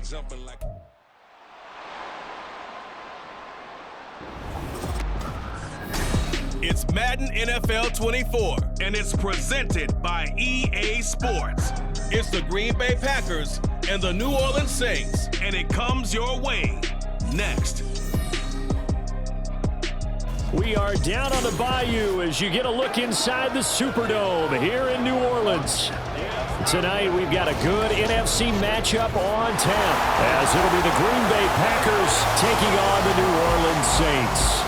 jumping like. It's Madden NFL 24, and it's presented by EA Sports. It's the Green Bay Packers and the New Orleans Saints, and it comes your way next. We are down on the bayou as you get a look inside the Superdome here in New Orleans. Tonight, we've got a good NFC matchup on tap, as it'll be the Green Bay Packers taking on the New Orleans Saints.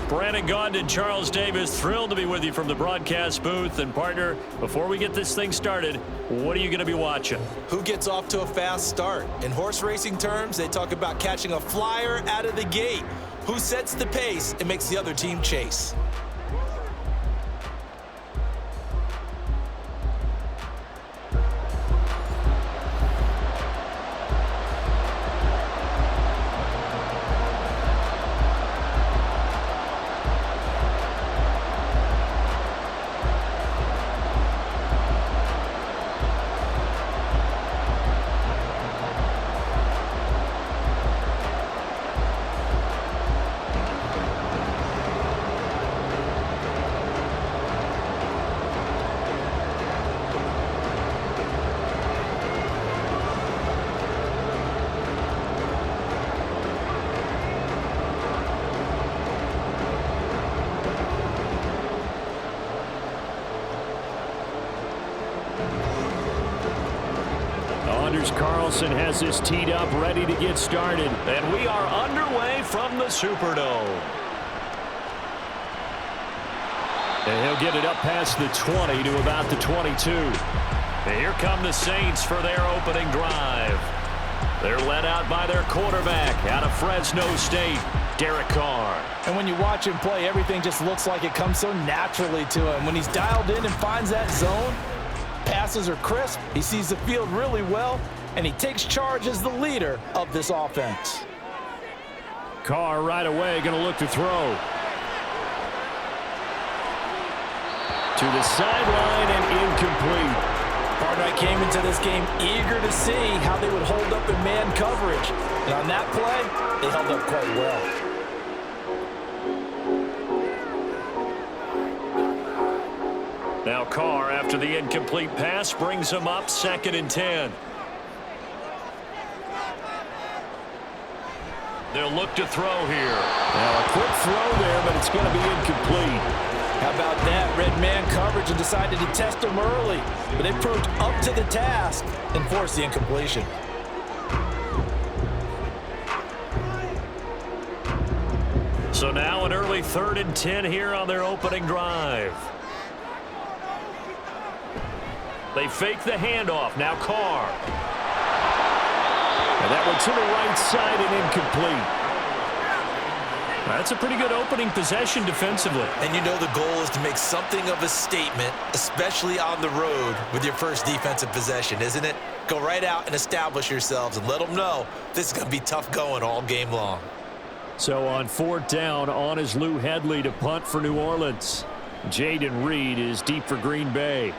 Brandon Gaudin, Charles Davis, thrilled to be with you from the broadcast booth. And partner, before we get this thing started, what are you going to be watching? Who gets off to a fast start? In horse racing terms, they talk about catching a flyer out of the gate. Who sets the pace and makes the other team chase? Carlson has this teed up, ready to get started. And we are underway from the Superdome. And he'll get it up past the 20 to about the 22. And here come the Saints for their opening drive. They're led out by their quarterback out of Fresno State, Derek Carr. And when you watch him play, everything just looks like it comes so naturally to him. When he's dialed in and finds that zone, passes are crisp, he sees the field really well, and he takes charge as the leader of this offense. Carr right away going to look to throw. To the sideline and incomplete. Partner, I came into this game eager to see how they would hold up in man coverage. And on that play, they held up quite well. Now Carr, after the incomplete pass, brings him up 2nd and 10. They'll look to throw here. Now a quick throw there, but it's going to be incomplete. How about that? Red man coverage and decided to test him early. But they proved up to the task and forced the incompletion. So now an early 3rd and 10 here on their opening drive. They fake the handoff. Now Carr. And that one to the right side and incomplete. That's a pretty good opening possession defensively. And you know the goal is to make something of a statement, especially on the road with your first defensive possession, isn't it? Go right out and establish yourselves and let them know this is going to be tough going all game long. So on 4th down, on is Lou Hedley to punt for New Orleans. Jaden Reed is deep for Green Bay.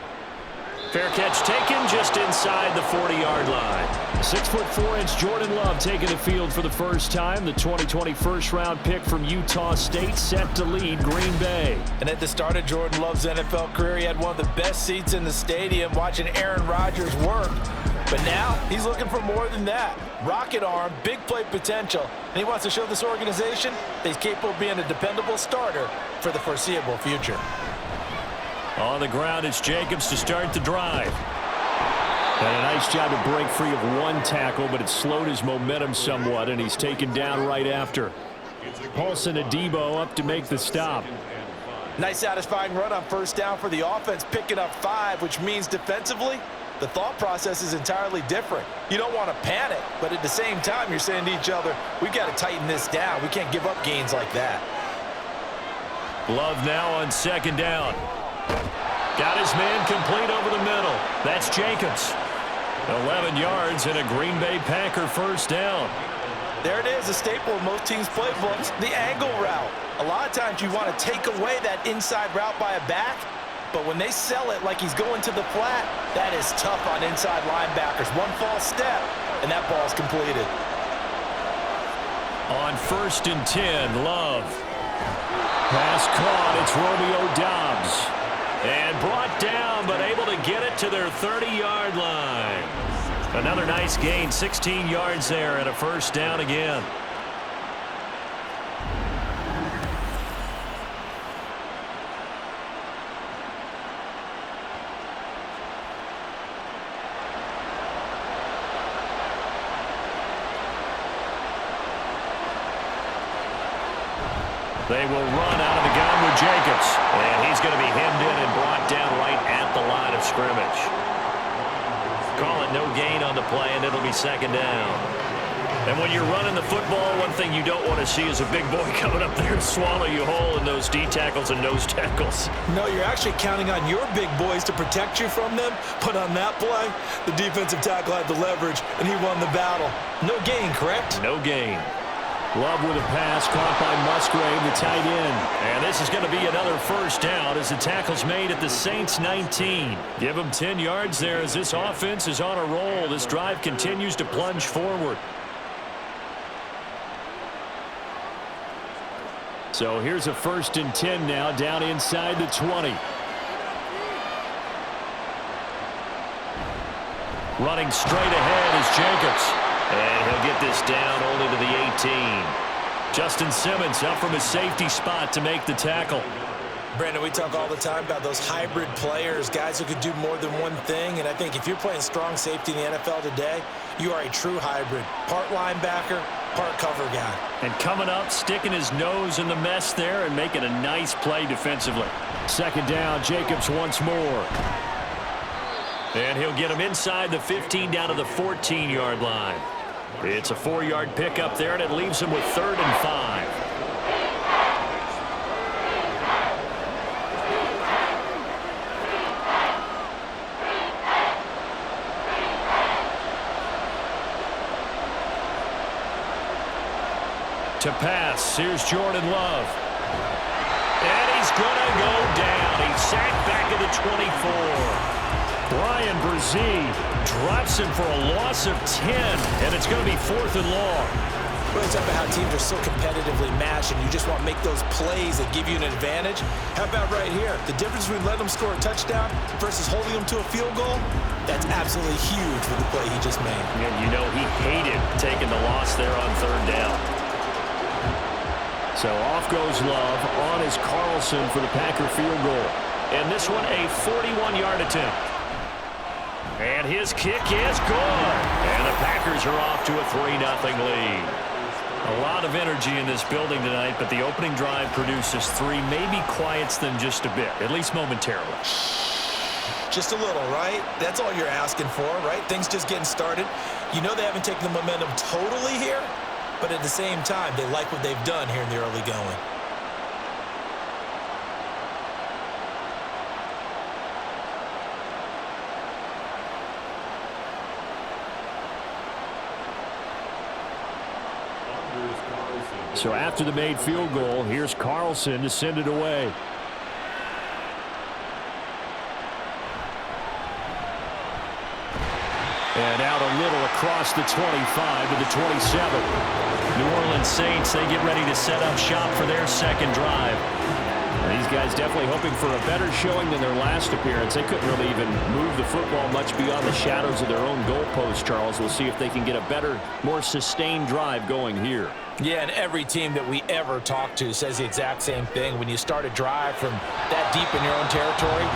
Fair catch taken just inside the 40-yard line. 6'4" Jordan Love taking the field for the first time. The 2020 first-round pick from Utah State set to lead Green Bay. And at the start of Jordan Love's NFL career, he had one of the best seats in the stadium watching Aaron Rodgers work. But now he's looking for more than that. Rocket arm, big play potential, and he wants to show this organization that he's capable of being a dependable starter for the foreseeable future. On the ground, it's Jacobs to start the drive. And a nice job to break free of one tackle, but it slowed his momentum somewhat, and he's taken down right after. Paulson Adebo up to make the stop. Nice satisfying run on 1st down for the offense, picking up 5, which means defensively, the thought process is entirely different. You don't want to panic, but at the same time, you're saying to each other, we've got to tighten this down. We can't give up gains like that. Love now on 2nd down. Got his man complete over the middle. That's Jacobs. 11 yards and a Green Bay Packer 1st down. There it is, a staple of most teams' playbooks, the angle route. A lot of times you want to take away that inside route by a back, But when they sell it like he's going to the flat, that is tough on inside linebackers. One false step, and that ball's completed. On 1st and 10, Love. Pass caught. It's Romeo Doubs. And brought down, but able to get it to their 30-yard line. Another nice gain, 16 yards there, and a first down again. They will run out of the gun with Jacobs. And he's going to be hemmed in and brought down right at the line of scrimmage. Call it no gain on the play, and it'll be 2nd down. And when you're running the football, one thing you don't want to see is a big boy coming up there and swallow you whole in those D tackles and nose tackles. No, you're actually counting on your big boys to protect you from them. But on that play, the defensive tackle had the leverage, and he won the battle. No gain, correct? No gain. Love with a pass caught by Musgrave, the tight end. And this is going to be another first down as the tackle's made at the Saints 19. Give them 10 yards there as this offense is on a roll. This drive continues to plunge forward. So here's a 1st and 10 now down inside the 20. Running straight ahead is Jacobs. And he'll get this down only to the 18. Justin Simmons up from his safety spot to make the tackle. Brandon, we talk all the time about those hybrid players, guys who could do more than one thing. And I think if you're playing strong safety in the NFL today, you are a true hybrid. Part linebacker, part cover guy. And coming up, sticking his nose in the mess there and making a nice play defensively. 2nd down, Jacobs once more. And he'll get him inside the 15 down to the 14-yard line. It's a 4-yard pickup there, and it leaves him with 3rd and 5. To pass, here's Jordan Love. And he's going to go down. He's sacked back at the 24. Brian Brzee drops him for a loss of 10, and it's going to be 4th and long. Well, it's about how teams are so competitively matched, and you just want to make those plays that give you an advantage. How about right here? The difference between letting them score a touchdown versus holding them to a field goal, that's absolutely huge with the play he just made. And you know he hated taking the loss there on 3rd down. So off goes Love. On is Carlson for the Packer field goal. And this one a 41-yard attempt. And his kick is good. And the Packers are off to a 3-0 lead. A lot of energy in this building tonight, but the opening drive produces 3, maybe quiets them just a bit, at least momentarily. Just a little, right? That's all you're asking for, right? Things just getting started. You know they haven't taken the momentum totally here, but at the same time, they like what they've done here in the early going. So after the made field goal, here's Carlson to send it away. And out a little across the 25 to the 27. New Orleans Saints, they get ready to set up shop for their 2nd drive. These guys definitely hoping for a better showing than their last appearance. They couldn't really even move the football much beyond the shadows of their own goalpost, Charles. We'll see if they can get a better, more sustained drive going here. Yeah, and every team that we ever talk to says the exact same thing. When you start a drive from that deep in your own territory,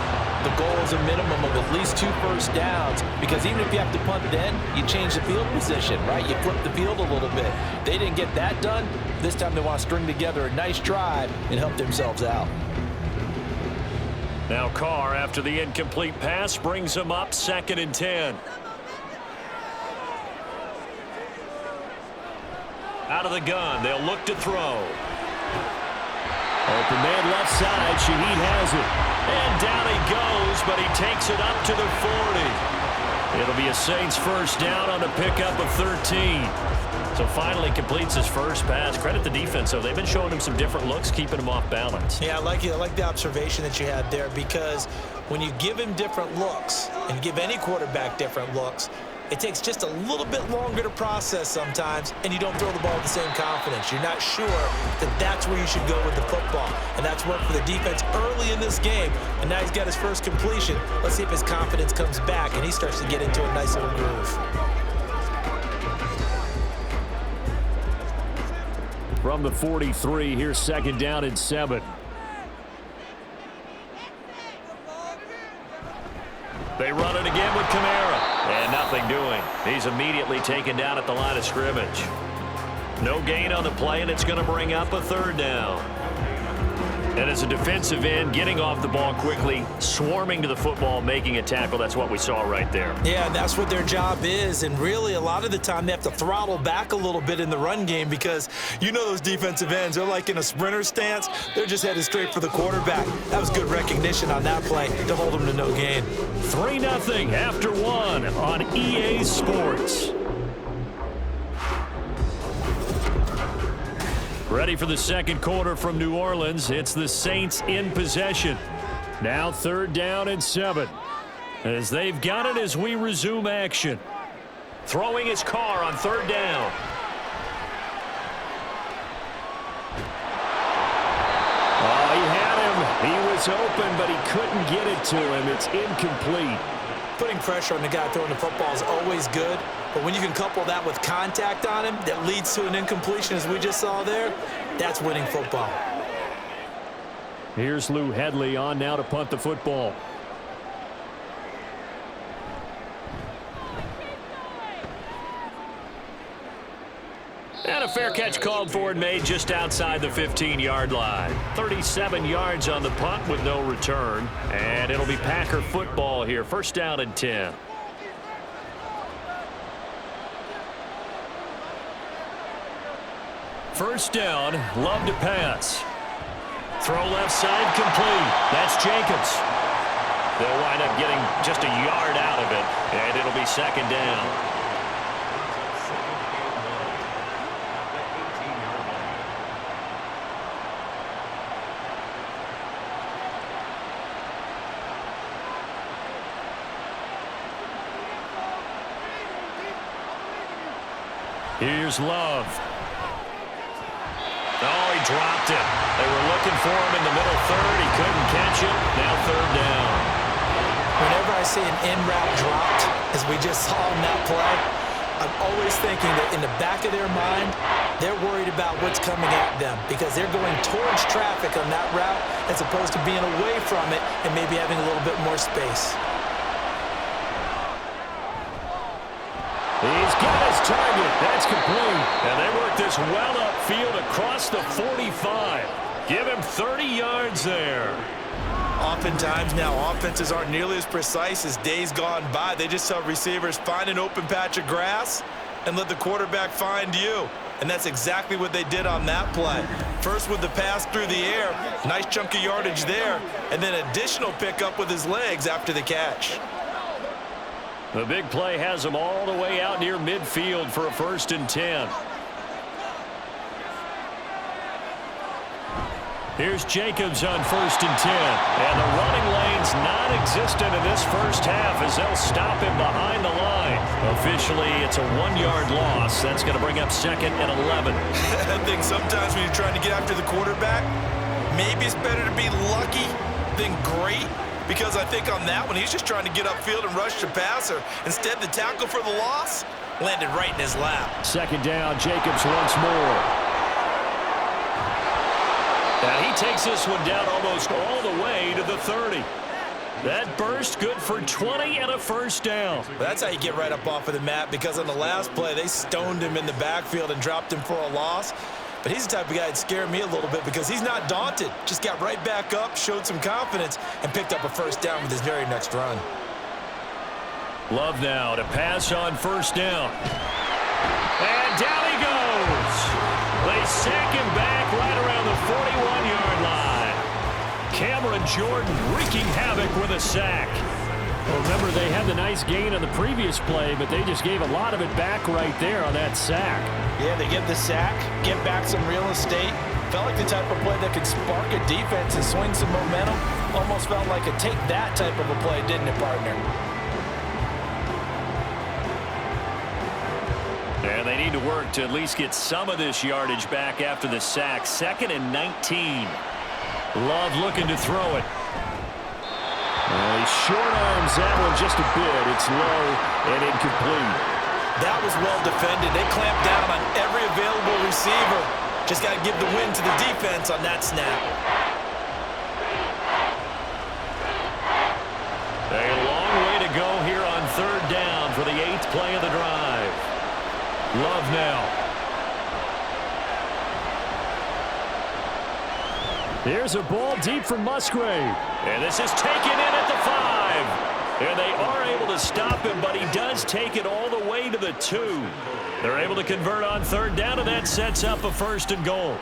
the goal is a minimum of at least 2 first downs, because even if you have to punt then, you change the field position, right? You flip the field a little bit. They didn't get that done. This time they want to string together a nice drive and help themselves out. Now Carr, after the incomplete pass, brings them up 2nd and 10. Out of the gun, they'll look to throw. Open man left side, Shaheed has it. And down he goes, but he takes it up to the 40. It'll be a Saints first down on a pickup of 13. So finally completes his first pass. Credit the defense, though. They've been showing him some different looks, keeping him off balance. Yeah, I like the observation that you had there, because when you give him different looks and give any quarterback different looks, it takes just a little bit longer to process sometimes, and you don't throw the ball with the same confidence. You're not sure that that's where you should go with the football. And that's worked for the defense early in this game. And now he's got his first completion. Let's see if his confidence comes back and he starts to get into a nice little groove. From the 43, here's 2nd down and 7. They run it again with Kamara. And nothing doing. He's immediately taken down at the line of scrimmage. No gain on the play, and it's going to bring up a 3rd down. And as a defensive end, getting off the ball quickly, swarming to the football, making a tackle, that's what we saw right there. Yeah, that's what their job is. And really, a lot of the time, they have to throttle back a little bit in the run game, because you know those defensive ends, they're like in a sprinter stance. They're just headed straight for the quarterback. That was good recognition on that play to hold them to no gain. 3-0 after 1 on EA Sports. Ready for the second quarter from New Orleans. It's the Saints in possession. Now 3rd down and 7. As they've got it as we resume action. Throwing his car on 3rd down. Oh, he had him. He was open, but he couldn't get it to him. It's incomplete. Putting pressure on the guy throwing the football is always good, but when you can couple that with contact on him that leads to an incompletion, as we just saw there, that's winning football. Here's Lou Hedley on now to punt the football. And a fair catch called for and made just outside the 15-yard line. 37 yards on the punt with no return. And it'll be Packer football here. 1st down and 10. First down, Love to pass. Throw left side, complete. That's Jacobs. They'll wind up getting just a yard out of it, and it'll be 2nd down. Here's Love. Oh, he dropped it. They were looking for him in the middle 3rd. He couldn't catch it. Now 3rd down. Whenever I see an in-route dropped, as we just saw in that play, I'm always thinking that in the back of their mind, they're worried about what's coming at them, because they're going towards traffic on that route as opposed to being away from it and maybe having a little bit more space. He's got his target. That's complete. And they work this well upfield across the 45. Give him 30 yards there. Oftentimes now, offenses aren't nearly as precise as days gone by. They just tell receivers, find an open patch of grass and let the quarterback find you. And that's exactly what they did on that play. First with the pass through the air, nice chunk of yardage there, and then additional pickup with his legs after the catch. The big play has him all the way out near midfield for a 1st and 10. Here's Jacobs on 1st and 10. And the running lane's non-existent in this first half as they'll stop him behind the line. Officially, it's a 1-yard loss. That's going to bring up 2nd and 11. I think sometimes when you're trying to get after the quarterback, maybe it's better to be lucky than great. Because I think on that one, he's just trying to get upfield and rush the passer. Instead, the tackle for the loss landed right in his lap. 2nd down, Jacobs once more. Now he takes this one down almost all the way to the 30. That burst good for 20 and a 1st down. That's how you get right up off of the mat, because on the last play, they stoned him in the backfield and dropped him for a loss. But he's the type of guy that scared me a little bit, because he's not daunted. Just got right back up, showed some confidence, and picked up a 1st down with his very next run. Love now to pass on 1st down. And down he goes. They sack him back right around the 41-yard line. Cameron Jordan wreaking havoc with a sack. Well, remember, they had the nice gain on the previous play, but they just gave a lot of it back right there on that sack. Yeah, they get the sack, get back some real estate. Felt like the type of play that could spark a defense and swing some momentum. Almost felt like a take that type of a play, didn't it, partner? And they need to work to at least get some of this yardage back after the sack. 2nd and 19. Love looking to throw it. He short arms that one just a bit. It's low and incomplete. That was well defended. They clamped down on every available receiver. Just got to give the win to the defense on that snap. A long way to go here on 3rd down for the 8th play of the drive. Love now. Here's a ball deep from Musgrave. And this is taken in at the 5. And they are able to stop him, but he does take it all the way to the 2. They're able to convert on 3rd down, and that sets up a 1st and goal.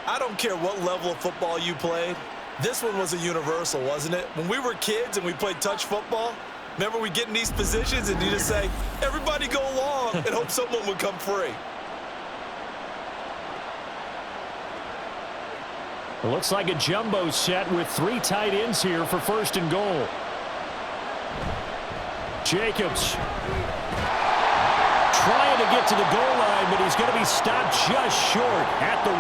I don't care what level of football you played. This one was a universal, wasn't it? When we were kids and we played touch football, remember we get in these positions and you just say, everybody go long, and hope someone would come free. It looks like a jumbo set with 3 tight ends here for 1st and goal. Jacobs trying to get to the goal line, but he's going to be stopped just short at the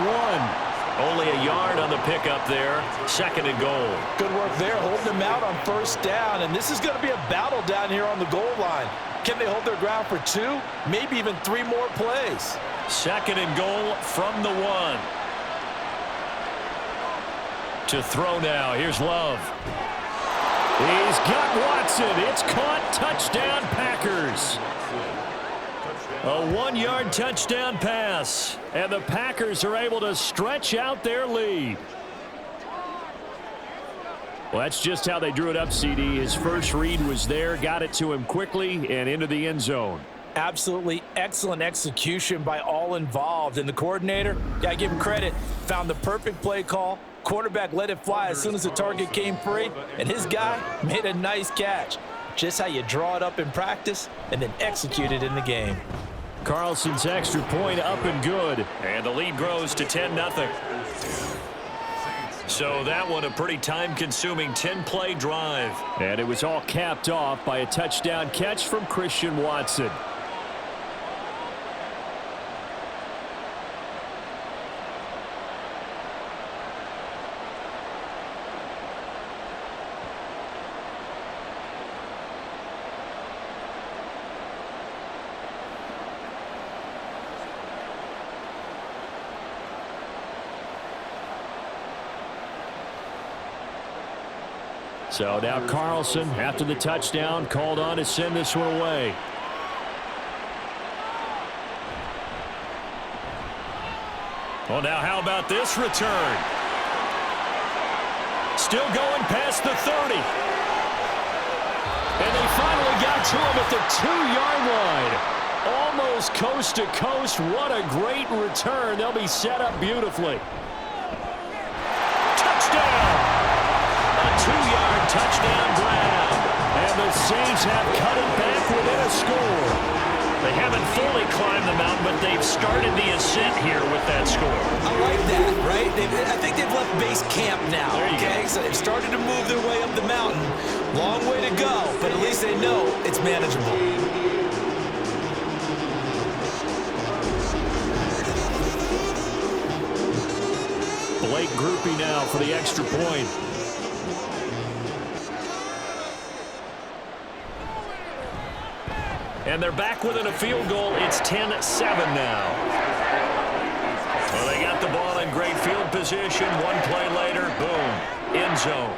1. Only a yard on the pickup there. 2nd and goal. Good work there, holding them out on 1st down, and this is going to be a battle down here on the goal line. Can they hold their ground for 2, maybe even 3 more plays? 2nd and goal from the 1. To throw now. Here's Love. He's got Watson. It's caught. Touchdown, Packers. A 1-yard touchdown pass. And the Packers are able to stretch out their lead. Well, that's just how they drew it up, CD. His first read was there, got it to him quickly, and into the end zone. Absolutely excellent execution by all involved. And the coordinator, gotta give him credit, found the perfect play call. Quarterback let it fly as soon as the target came free, and his guy made a nice catch. Just how you draw it up in practice and then execute it in the game. Carlson's extra point up and good. And the lead grows to 10-0. So that one a pretty time-consuming 10-play drive. And it was all capped off by a touchdown catch from Christian Watson. So now Carlson, after the touchdown, called on to send this one away. Well, now how about this return? Still going past the 30. And they finally got to him at the 2-yard line. Almost coast to coast. What a great return. They'll be set up beautifully. Touchdown! A 2-yard touchdown grab. And the Saints have cut it back within a score. They haven't fully climbed the mountain, but they've started the ascent here with that score. I like that, right? I think they've left base camp now, okay? So they've started to move their way up the mountain. Long way to go, but at least they know it's manageable. Blake Groupie now for the extra point. And they're back within a field goal. It's 10-7 now. Well, they got the ball in great field position. One play later, boom, end zone.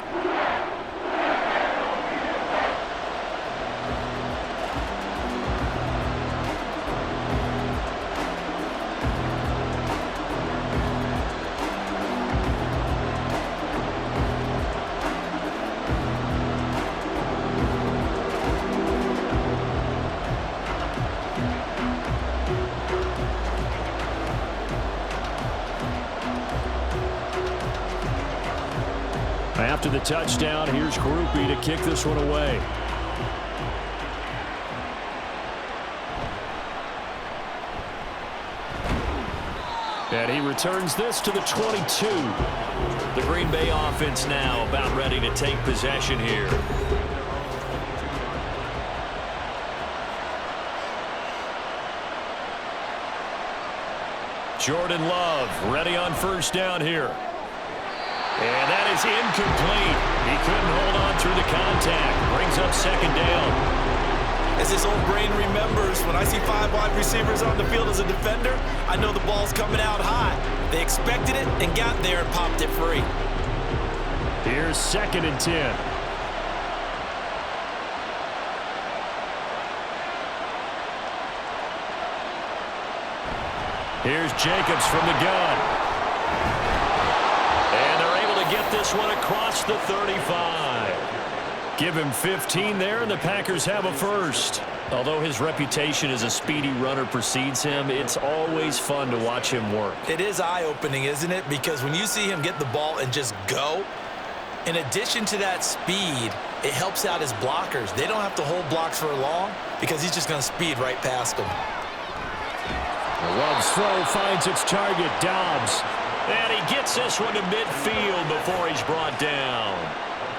After the touchdown, here's Groupie to kick this one away. And he returns this to the 22. The Green Bay offense now about ready to take possession here. Jordan Love ready on first down here. And that is incomplete. He couldn't hold on through the contact. Brings up second down. As this old brain remembers, when I see 5 wide receivers on the field as a defender, I know the ball's coming out high. They expected it and got there and popped it free. Here's 2nd and 10. Here's Jacobs from the gun. And they're able to get this one across the 35. Give him 15 there, and the Packers have a first. Although his reputation as a speedy runner precedes him, it's always fun to watch him work. It is eye-opening, isn't it? Because when you see him get the ball and just go, in addition to that speed, it helps out his blockers. They don't have to hold blocks for long because he's just going to speed right past them. Love's throw finds its target, Dobbs. And he gets this one to midfield before he's brought down.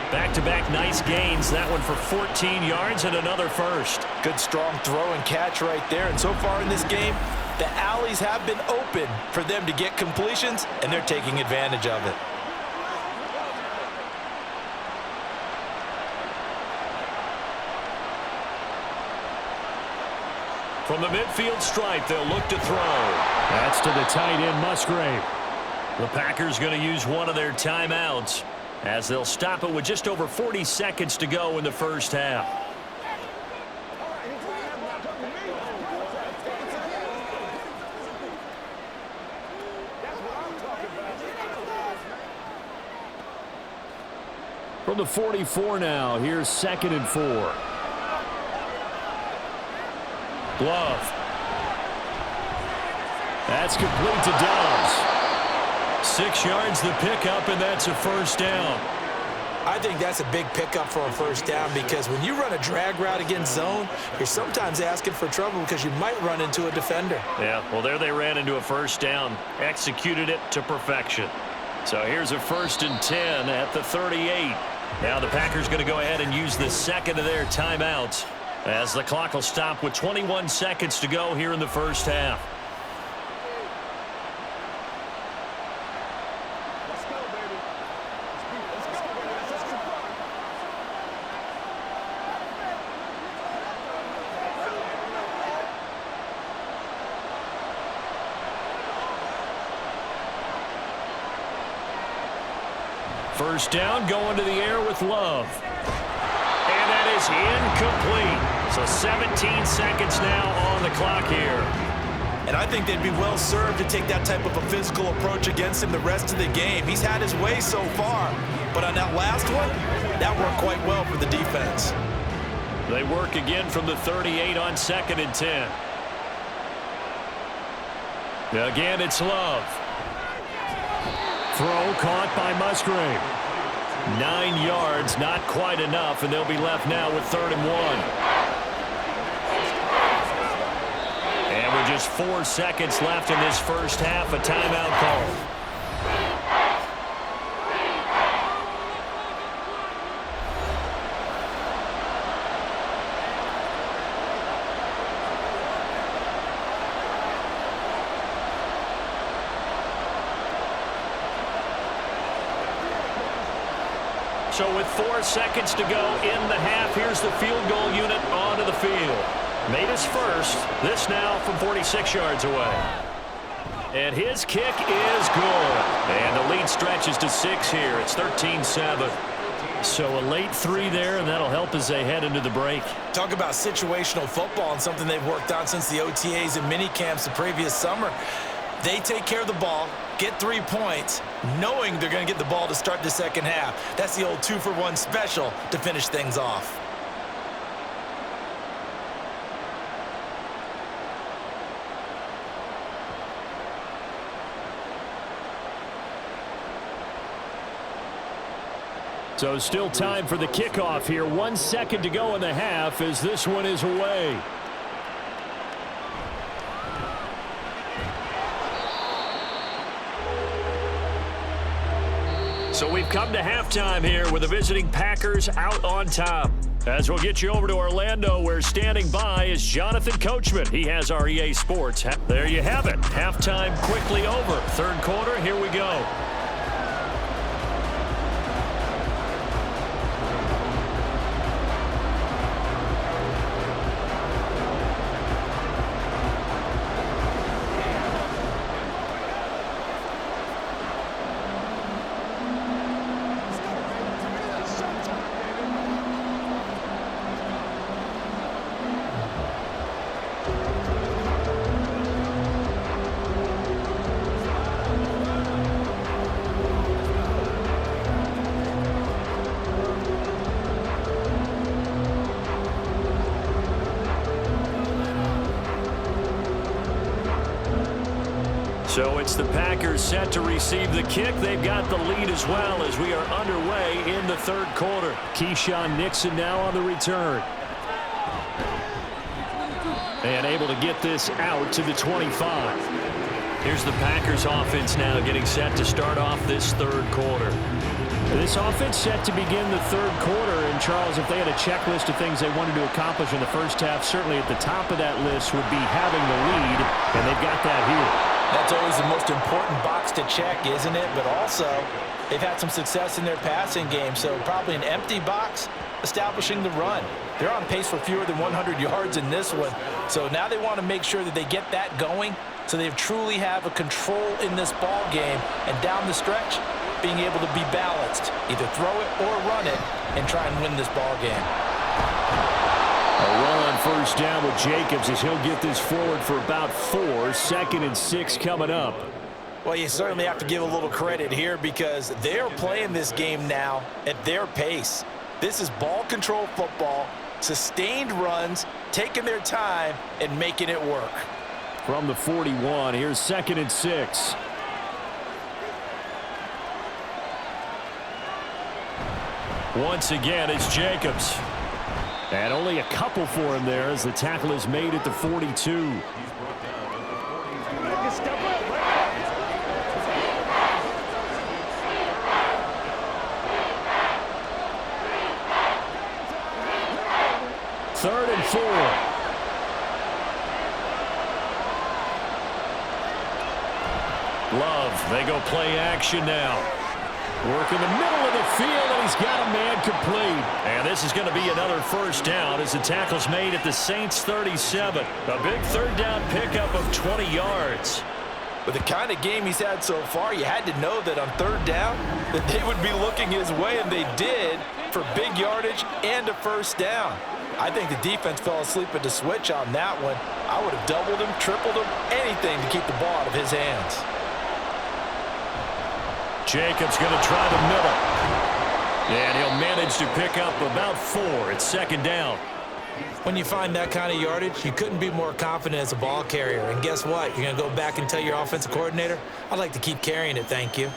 Back-to-back nice gains. That one for 14 yards and another first. Good strong throw and catch right there. And so far in this game, the alleys have been open for them to get completions, and they're taking advantage of it. From the midfield stripe, they'll look to throw. That's to the tight end, Musgrave. The Packers going to use one of their timeouts as they'll stop it with just over 40 seconds to go in the first half. From the 44 now, here's 2nd and 4. Glove. That's complete to Dobbs. 6 yards the pickup, and that's a first down. I think that's a big pickup for a first down because when you run a drag route against zone, you're sometimes asking for trouble because you might run into a defender. Yeah, well, there they ran into a first down, executed it to perfection. So here's a 1st and 10 at the 38. Now the Packers going to go ahead and use the second of their timeouts as the clock will stop with 21 seconds to go here in the first half. First down, going to the air with Love. And that is incomplete. So 17 seconds now on the clock here. And I think they'd be well served to take that type of a physical approach against him the rest of the game. He's had his way so far, but on that last one, that worked quite well for the defense. They work again from the 38 on 2nd and 10. Again, it's Love. Throw caught by Musgrave. 9 yards, not quite enough, and they'll be left now with 3rd and 1. And with just 4 seconds left in this first half, a timeout call. So with 4 seconds to go in the half, here's the field goal unit onto the field. Made his first. This now from 46 yards away. And his kick is good. And the lead stretches to 6 here. It's 13-7. So a late 3 there, and that'll help as they head into the break. Talk about situational football and something they've worked on since the OTAs and mini camps the previous summer. They take care of the ball, get 3 points, knowing they're going to get the ball to start the second half. That's the old 2-for-1 special to finish things off. So still time for the kickoff here. 1 second to go in the half as this one is away. So we've come to halftime here with the visiting Packers out on top. As we'll get you over to Orlando, where standing by is Jonathan Coachman. He has our EA Sports. There you have it. Halftime quickly over. Third quarter, here we go. So it's the Packers set to receive the kick. They've got the lead as well as we are underway in the third quarter. Keyshawn Nixon now on the return. And able to get this out to the 25. Here's the Packers offense now getting set to start off this third quarter. This offense set to begin the third quarter. And, Charles, if they had a checklist of things they wanted to accomplish in the first half, certainly at the top of that list would be having the lead, and they've got that here. That's always the most important box to check, isn't it? But also, they've had some success in their passing game, so probably an empty box establishing the run. They're on pace for fewer than 100 yards in this one, so now they want to make sure that they get that going so they truly have a control in this ball game, and down the stretch, being able to be balanced, either throw it or run it, and try and win this ball game. A run on first down with Jacobs as he'll get this forward for about 4. 2nd and 6 coming up. Well, you certainly have to give a little credit here because they're playing this game now at their pace. This is ball control football, sustained runs, taking their time, and making it work. From the 41, here's 2nd and 6. Once again, it's Jacobs. And only a couple for him there as the tackle is made at the 42. Third and 4. Love, they go play action now. Work in the middle of the field, and he's got a man complete. And this is going to be another first down as the tackle's made at the Saints' 37. A big third down pickup of 20 yards. With the kind of game he's had so far, you had to know that on third down that they would be looking his way, and they did, for big yardage and a first down. I think the defense fell asleep at the switch on that one. I would have doubled him, tripled him, anything to keep the ball out of his hands. Jacobs going to try the middle. And he'll manage to pick up about 4. It's 2nd down. When you find that kind of yardage, you couldn't be more confident as a ball carrier. And guess what? You're going to go back and tell your offensive coordinator, I'd like to keep carrying it, thank you.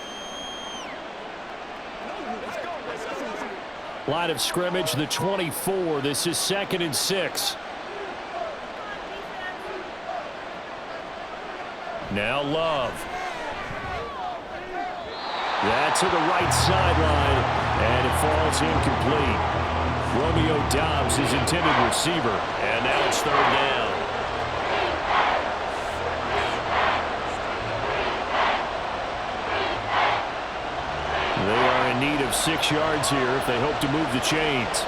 Line of scrimmage, the 24. This is 2nd and 6. Now Love. That's to the right sideline, and it falls incomplete. Romeo Doubs, his intended receiver, and now it's 3rd down. They are in need of 6 yards here if they hope to move the chains.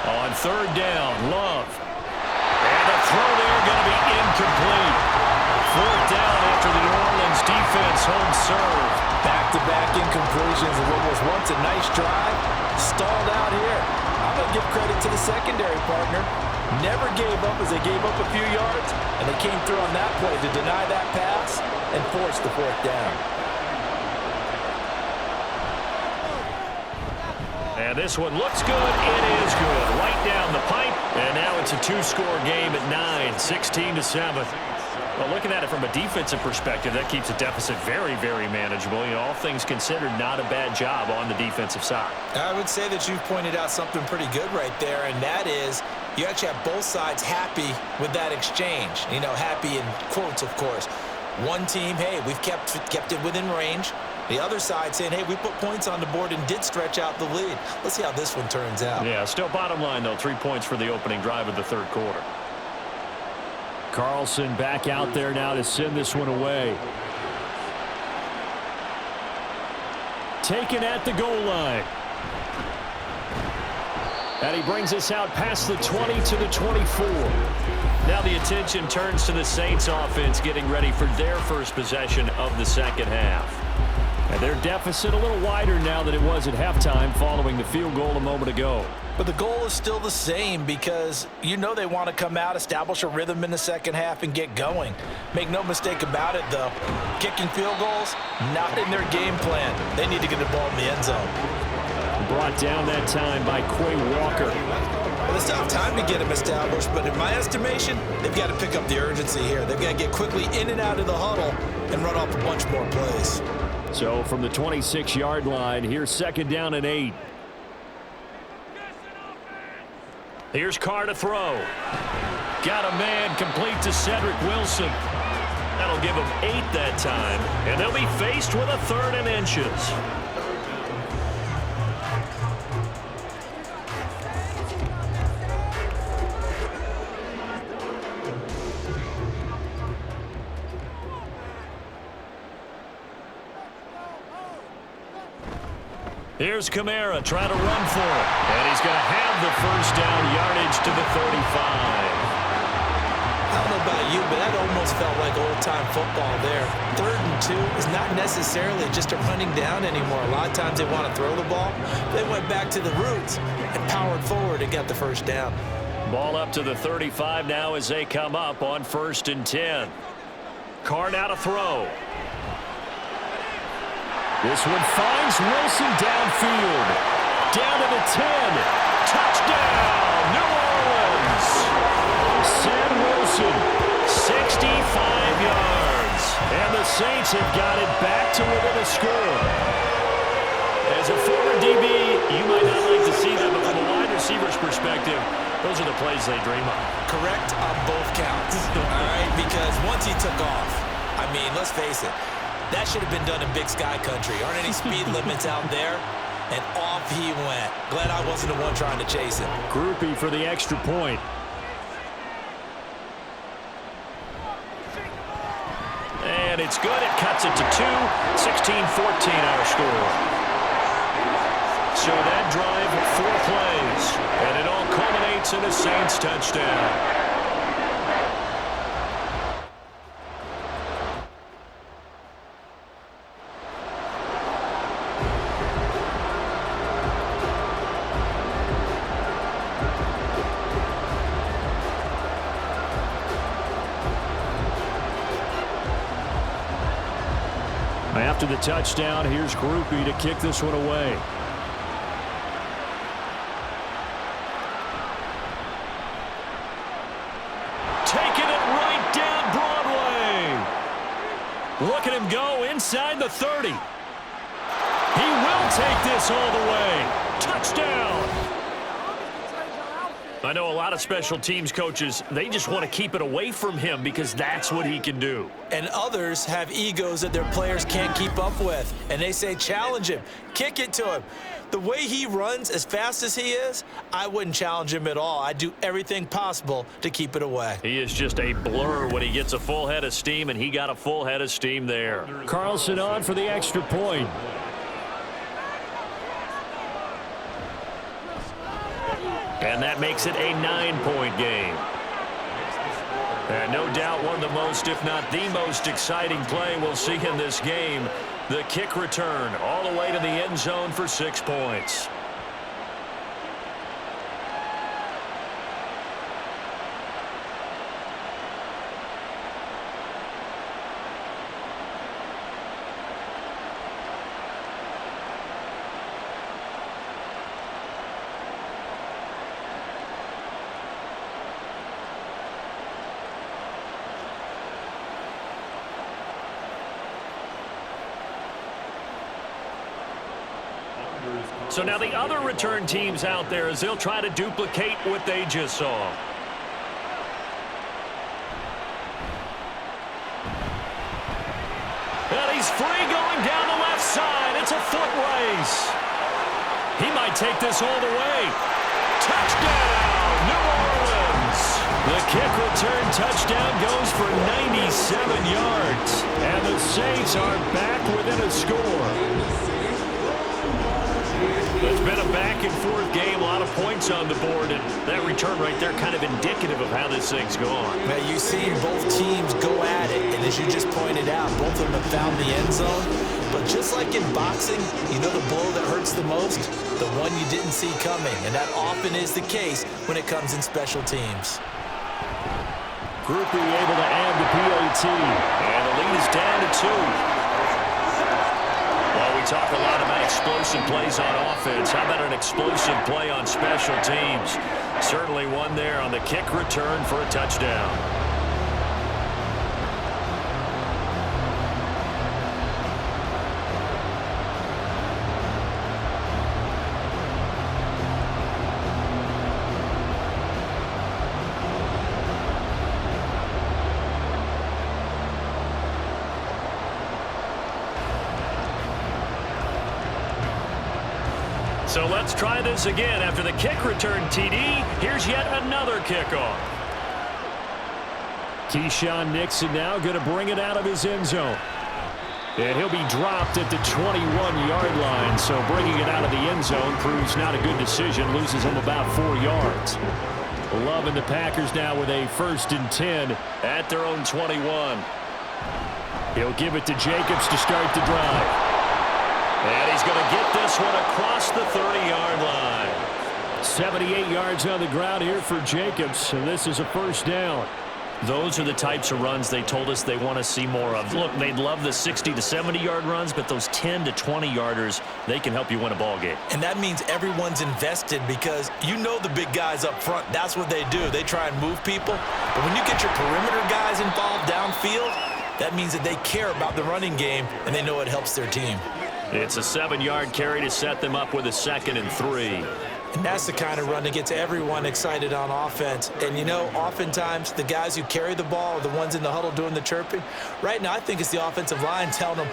On 3rd down, Love. And the throw there going to be incomplete. 4th down after the New Orleans defense home serve. Back-to-back incompletions of what was once a nice drive. Stalled out here. I'm going to give credit to the secondary partner. Never gave up as they gave up a few yards, and they came through on that play to deny that pass and force the 4th down. And this one looks good. It is good. Right down the pipe. And now it's a 2-score game at 9, 16-7. Well, looking at it from a defensive perspective, that keeps the deficit very, very manageable. You know, all things considered, not a bad job on the defensive side. I would say that you've pointed out something pretty good right there, and that is you actually have both sides happy with that exchange. You know, happy in quotes, of course. One team, hey, we've kept it within range. The other side saying, hey, we put points on the board and did stretch out the lead. Let's see how this one turns out. Yeah, still bottom line, though, 3 points for the opening drive of the third quarter. Carlson back out there now to send this one away. Taken at the goal line. And he brings us out past the 20 to the 24. Now the attention turns to the Saints offense getting ready for their first possession of the second half. And their deficit a little wider now than it was at halftime following the field goal a moment ago. But the goal is still the same because you know they want to come out, establish a rhythm in the second half, and get going. Make no mistake about it, though. Kicking field goals, not in their game plan. They need to get the ball in the end zone. Brought down that time by Quay Walker. Well, it's not time to get them established, but in my estimation, they've got to pick up the urgency here. They've got to get quickly in and out of the huddle and run off a bunch more plays. So from the 26-yard line, here's 2nd down and 8. Here's Carr to throw. Got a man complete to Cedric Wilson. That'll give him 8 that time, and they'll be faced with a 3rd and inches. Here's Kamara trying to run for it. And he's going to have the first down, yardage to the 35. I don't know about you, but that almost felt like old-time football there. 3rd and 2 is not necessarily just a running down anymore. A lot of times they want to throw the ball. They went back to the roots and powered forward and got the first down. Ball up to the 35 now as they come up on 1st and 10. Carr now to throw. This one finds Wilson downfield. Down to the 10. Touchdown, New Orleans. Sam Wilson, 65 yards. And the Saints have got it back to within a score. As a former DB, you might not like to see that, but from a wide receiver's perspective, those are the plays they dream of. Correct on both counts, all right? Because once he took off, I mean, let's face it, that should have been done in Big Sky Country. Aren't any speed limits out there? And off he went. Glad I wasn't the one trying to chase him. Groupie for the extra point. And it's good. It cuts it to 2. 16-14 our score. So that drive, 4 plays. And it all culminates in a Saints touchdown. After the touchdown, here's Groupie to kick this one away. Taking it right down Broadway. Look at him go inside the 30. He will take this all the way. Touchdown. I know a lot of special teams coaches, they just want to keep it away from him because that's what he can do. And others have egos that their players can't keep up with. And they say, challenge him, kick it to him. The way he runs as fast as he is, I wouldn't challenge him at all. I'd do everything possible to keep it away. He is just a blur when he gets a full head of steam, and he got a full head of steam there. Carlson on for the extra point. And that makes it a 9-point game. And no doubt one of the most, if not the most exciting play we'll see in this game. The kick return all the way to the end zone for 6 points. So now the other return teams out there as they'll try to duplicate what they just saw. And he's free going down the left side. foot race. He might take this all the way. Touchdown, New Orleans. The kick return touchdown goes for 97 yards. And the Saints are back within a score. It's been a back-and-forth game, a lot of points on the board, and that return right there kind of indicative of how this thing's going. Now, you've seen both teams go at it, and as you just pointed out, both of them have found the end zone. But just like in boxing, you know the blow that hurts the most? The one you didn't see coming, and that often is the case when it comes in special teams. Groupie able to add the PAT, and the lead is down to 2. Well, we talk a lot about explosive plays on offense. How about an explosive play on special teams? Certainly one there on the kick return for a touchdown. So let's try this again. After the kick return TD, here's yet another kickoff. Keyshawn Nixon now going to bring it out of his end zone. And he'll be dropped at the 21-yard line. So bringing it out of the end zone proves not a good decision. Loses him about 4 yards. Love and the Packers now with a 1st and 10 at their own 21. He'll give it to Jacobs to start the drive. And he's going to get this one across the 30-yard line. 78 yards on the ground here for Jacobs, and this is a 1st down. Those are the types of runs they told us they want to see more of. Look, they'd love the 60 to 70-yard runs, but those 10 to 20-yarders, they can help you win a ball game. And that means everyone's invested because you know the big guys up front. That's what they do. They try and move people. But when you get your perimeter guys involved downfield, that means that they care about the running game, and they know it helps their team. It's a 7-yard carry to set them up with a 2nd and 3. And that's the kind of run that gets everyone excited on offense. And, you know, oftentimes the guys who carry the ball are the ones in the huddle doing the chirping. Right now, I think it's the offensive line telling them,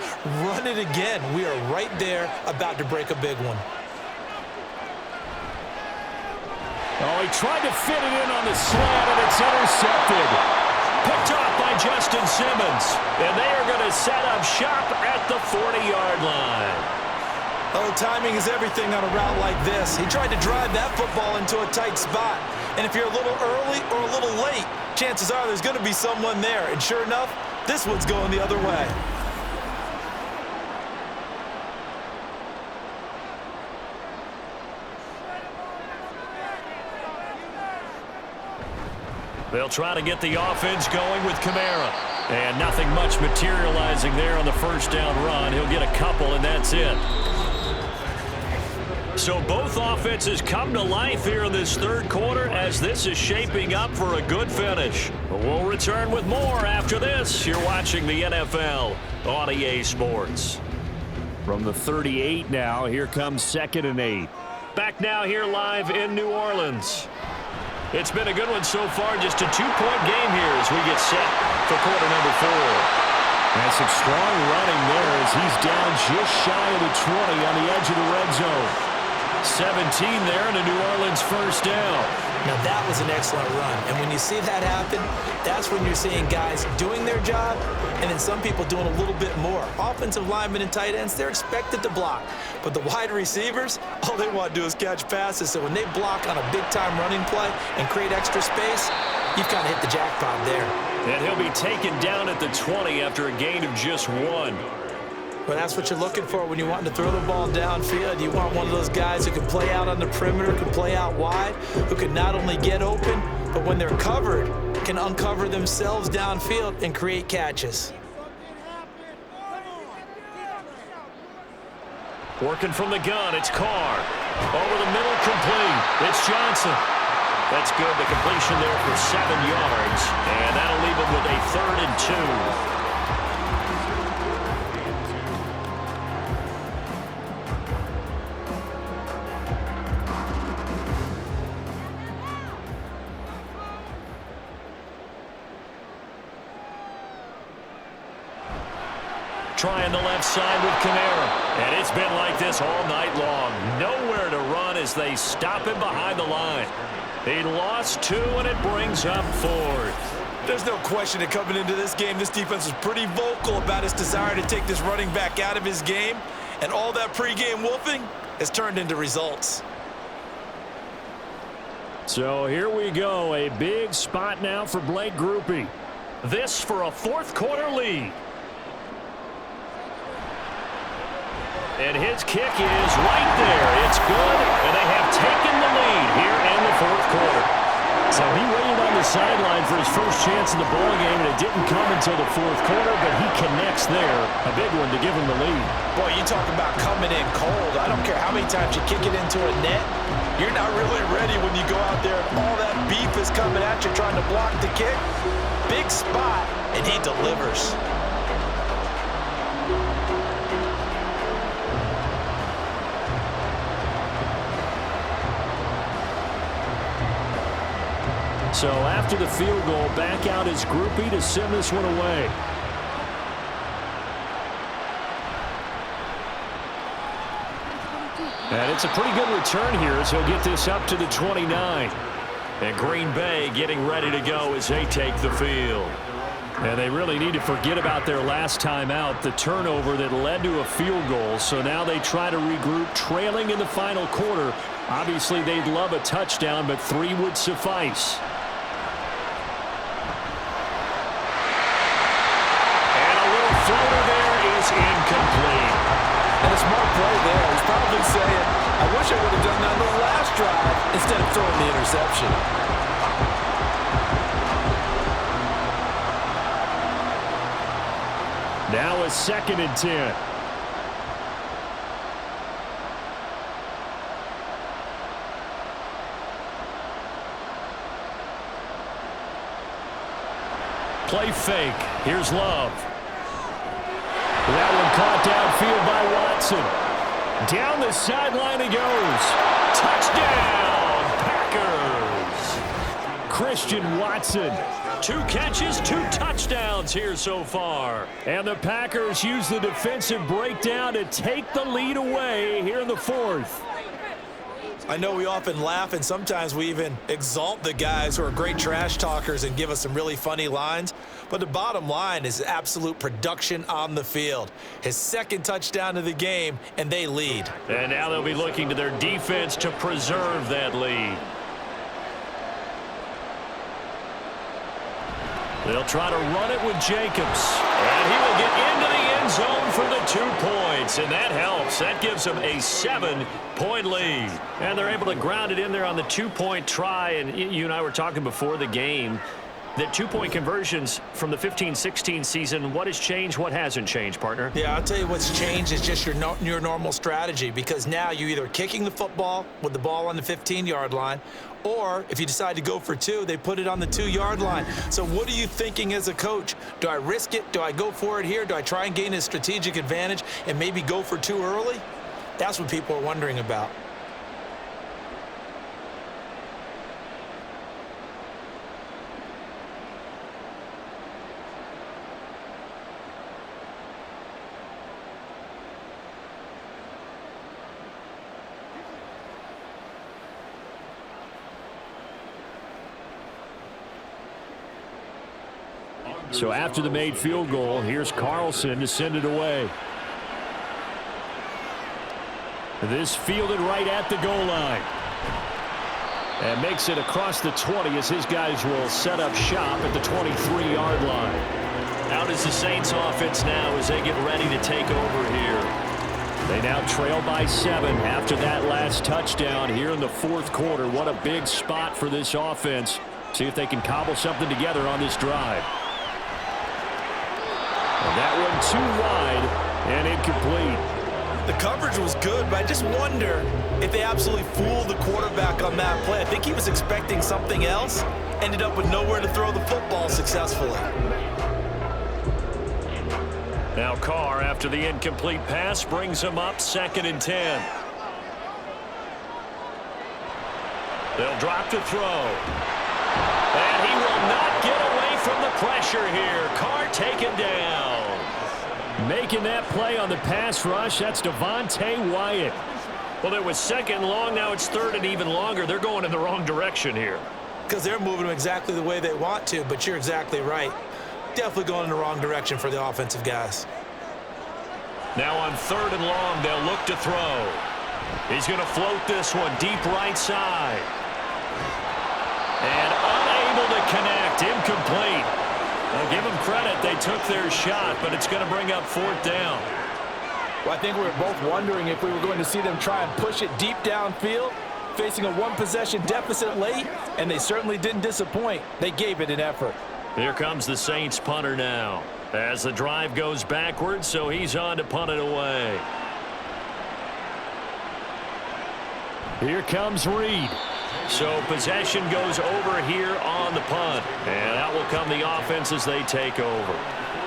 run it again. We are right there about to break a big one. Oh, he tried to fit it in on the slant, and it's intercepted. Picked off by Justin Simmons. And they are going to set up shop at the 40-yard line. Oh, timing is everything on a route like this. He tried to drive that football into a tight spot. And if you're a little early or a little late, chances are there's going to be someone there. And sure enough, this one's going the other way. They'll try to get the offense going with Kamara. And nothing much materializing there on the 1st down run. He'll get a couple, and that's it. So both offenses come to life here in this 3rd quarter as this is shaping up for a good finish. We'll return with more after this. You're watching the NFL on EA Sports. From the 38 now, here comes 2nd and 8. Back now here live in New Orleans. It's been a good one so far, just a 2-point game here as we get set for quarter number 4. And some strong running there as he's down just shy of the 20 on the edge of the red zone. 17 there and a New Orleans 1st down. Now that was an excellent run. And when you see that happen, that's when you're seeing guys doing their job and then some people doing a little bit more. Offensive linemen and tight ends, they're expected to block. But the wide receivers, all they want to do is catch passes. So when they block on a big-time running play and create extra space, you've kind of hit the jackpot there. And he'll be taken down at the 20 after a gain of just 1. Well, that's what you're looking for when you're wanting to throw the ball downfield. You want one of those guys who can play out on the perimeter, can play out wide, who can not only get open, but when they're covered, can uncover themselves downfield and create catches. Working from the gun, it's Carr. Over the middle, complete. It's Johnson. That's good. The completion there for 7 yards. And that'll leave him with a 3rd and 2. Trying the left side with Kamara. And it's been like this all night long. Nowhere to run as they stop him behind the line. He lost 2, and it brings up 4th. There's no question that coming into this game, this defense was pretty vocal about its desire to take this running back out of his game. And all that pregame wolfing has turned into results. So here we go. A big spot now for Blake Grupe. This for a 4th quarter lead. And his kick is right there. It's good, and they have taken the lead here in the 4th quarter. So he waited on the sideline for his first chance in the ballgame, and it didn't come until the 4th quarter, but he connects there. A big one to give him the lead. Boy, you talk about coming in cold. I don't care how many times you kick it into a net. You're not really ready when you go out there and all that beef is coming at you trying to block the kick. Big spot, and he delivers. So after the field goal, back out is Grupe to send this one away. And it's a pretty good return here as he'll get this up to the 29. And Green Bay getting ready to go as they take the field. And they really need to forget about their last time out, the turnover that led to a field goal. So now they try to regroup, trailing in the final quarter. Obviously, they'd love a touchdown, but 3 would suffice. Incomplete. And a smart play there. He's probably saying, I wish I would have done that on the last drive instead of throwing the interception. Now a 2nd and 10. Play fake. Here's Love. That one caught downfield by Watson. Down the sideline he goes. Touchdown, Packers. Christian Watson. 2 catches, 2 touchdowns here so far. And the Packers use the defensive breakdown to take the lead away here in the 4th. I know we often laugh, and sometimes we even exalt the guys who are great trash talkers and give us some really funny lines. But the bottom line is absolute production on the field. His 2nd touchdown of the game, and they lead. And now they'll be looking to their defense to preserve that lead. They'll try to run it with Jacobs. And he will get into the end zone for the 2 points. And that helps. That gives them a 7-point lead. And they're able to ground it in there on the 2-point try. And you and I were talking before the game that 2-point conversions from the 15-16 season, what has changed, what hasn't changed, partner? Yeah, I'll tell you what's changed is just your normal strategy, because now you're either kicking the football with the ball on the 15-yard line, or if you decide to go for 2, they put it on the 2-yard line. So what are you thinking as a coach? Do I risk it? Do I go for it here? Do I try and gain a strategic advantage and maybe go for 2 early? That's what people are wondering about. So after the made field goal, here's Carlson to send it away. This fielded right at the goal line. And makes it across the 20 as his guys will set up shop at the 23-yard line. Out is the Saints offense now as they get ready to take over here. They now trail by 7 after that last touchdown here in the 4th quarter. What a big spot for this offense. See if they can cobble something together on this drive. And that one too wide and incomplete. The coverage was good, but I just wonder if they absolutely fooled the quarterback on that play. I think he was expecting something else, ended up with nowhere to throw the football successfully. Now Carr, after the incomplete pass, brings him up 2nd and 10. They'll drop to throw. And he will not get away from the pressure here. Carr taken down. Making that play on the pass rush, that's Devontae Wyatt. Well, it was second and long. Now it's third and even longer. They're going in the wrong direction here. Because they're moving them exactly the way they want to, but you're exactly right. Definitely going in the wrong direction for the offensive guys. Now on third and long, they'll look to throw. He's going to float this one deep right side. And unable to connect. Incomplete. Well, give them credit. They took their shot, but it's going to bring up fourth down. Well, I think we were both wondering if we were going to see them try and push it deep downfield, facing a one-possession deficit late, and they certainly didn't disappoint. They gave it an effort. Here comes the Saints punter now as the drive goes backwards, so he's on to punt it away. Here comes Reed. So possession goes over here on the punt, and out will come the offense as they take over.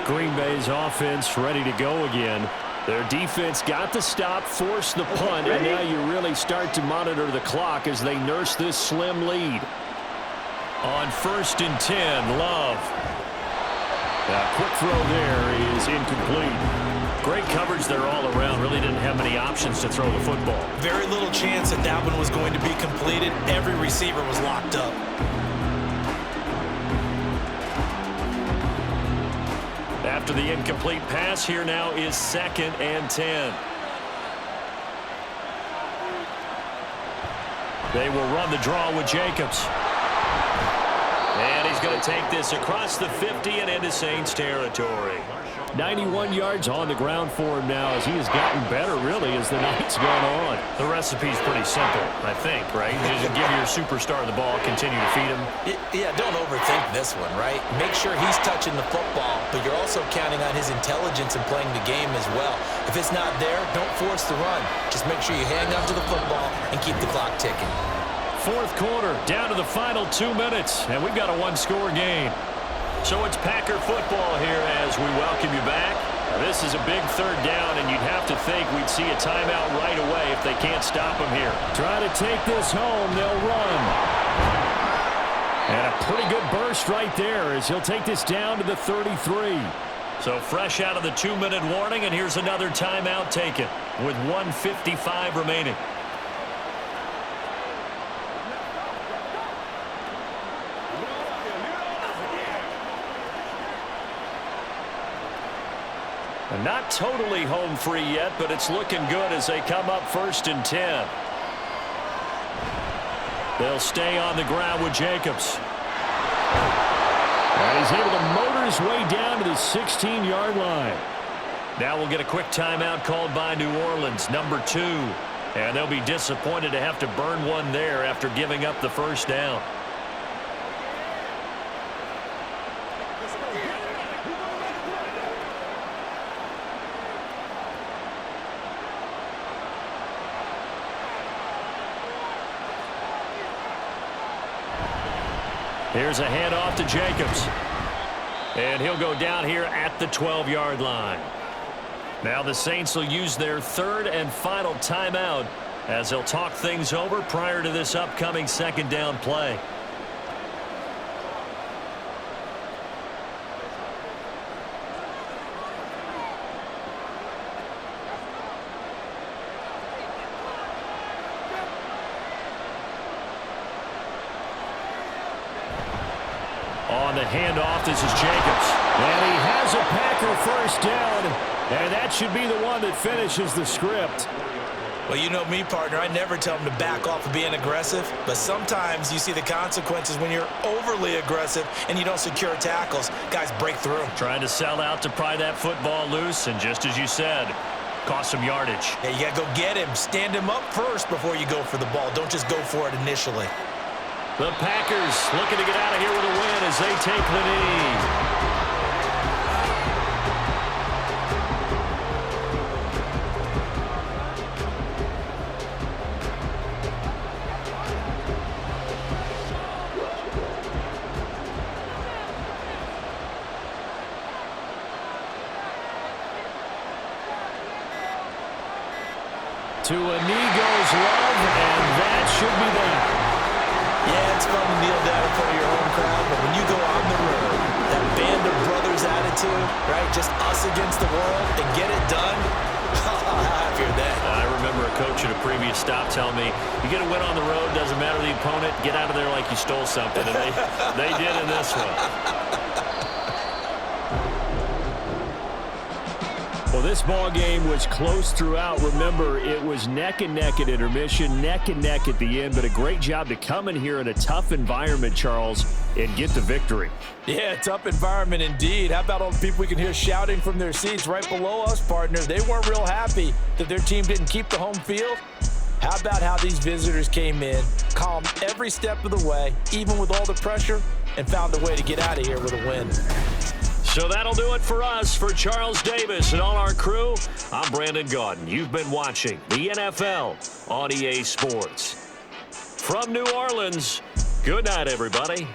Green Bay's offense ready to go again. Their defense got the stop, forced the punt, and now you really start to monitor the clock as they nurse this slim lead. On 1st and 10, Love. A quick throw there is incomplete. Great coverage there all around. Really didn't have many options to throw the football. Very little chance that that one was going to be completed. Every receiver was locked up. After the incomplete pass, here now is 2nd and 10. They will run the draw with Jacobs. And he's going to take this across the 50 and into Saints territory. 91 yards on the ground for him now as he has gotten better, really, as the night's gone on. The recipe's pretty simple, I think, right? Just give your superstar the ball, continue to feed him. Yeah, don't overthink this one, right? Make sure he's touching the football, but you're also counting on his intelligence and playing the game as well. If it's not there, don't force the run. Just make sure you hang on to the football and keep the clock ticking. Fourth quarter, down to the final 2 minutes, and we've got a one-score game. So it's Packer football here as we welcome you back. This is a big third down, and you'd have to think we'd see a timeout right away if they can't stop him here. Try to take this home, they'll run. And a pretty good burst right there as he'll take this down to the 33. So fresh out of the 2-minute warning, and here's another timeout taken with 1:55 remaining. Not totally home free yet, but it's looking good as they come up 1st and 10. They'll stay on the ground with Jacobs. And he's able to motor his way down to the 16-yard line. Now we'll get a quick timeout called by New Orleans, number 2. And they'll be disappointed to have to burn one there after giving up the first down. Here's a handoff to Jacobs. And he'll go down here at the 12-yard line. Now the Saints will use their third and final timeout as they'll talk things over prior to this upcoming second down play. On the handoff, this is Jacobs. And he has a Packer first down, and that should be the one that finishes the script. Well, you know me, partner. I never tell them to back off of being aggressive, but sometimes you see the consequences when you're overly aggressive and you don't secure tackles. Guys break through. Trying to sell out to pry that football loose, and just as you said, cost some yardage. Yeah, you got to go get him. Stand him up first before you go for the ball. Don't just go for it initially. The Packers looking to get out of here with a win as they take the knee. To a knee goes Love, and that should be that. Yeah, it's fun to kneel down in front of your home crowd, but when you go on the road, that band of brothers attitude attitude, right? Just us against the world and get it done. How happy are they? I remember a coach at a previous stop telling me, you get a win on the road, doesn't matter the opponent, get out of there like you stole something. And they did in this one. Well, this ball game was close throughout. Remember, it was neck and neck at intermission, neck and neck at the end, but a great job to come in here in a tough environment, Charles, and get the victory. Yeah, tough environment indeed. How about all the people we can hear shouting from their seats right below us, partner? They weren't real happy that their team didn't keep the home field. How about how these visitors came in, calmed every step of the way, even with all the pressure, and found a way to get out of here with a win. So that'll do it for us. For Charles Davis and all our crew, I'm Brandon Gaudin. You've been watching the NFL on EA Sports. From New Orleans, good night, everybody.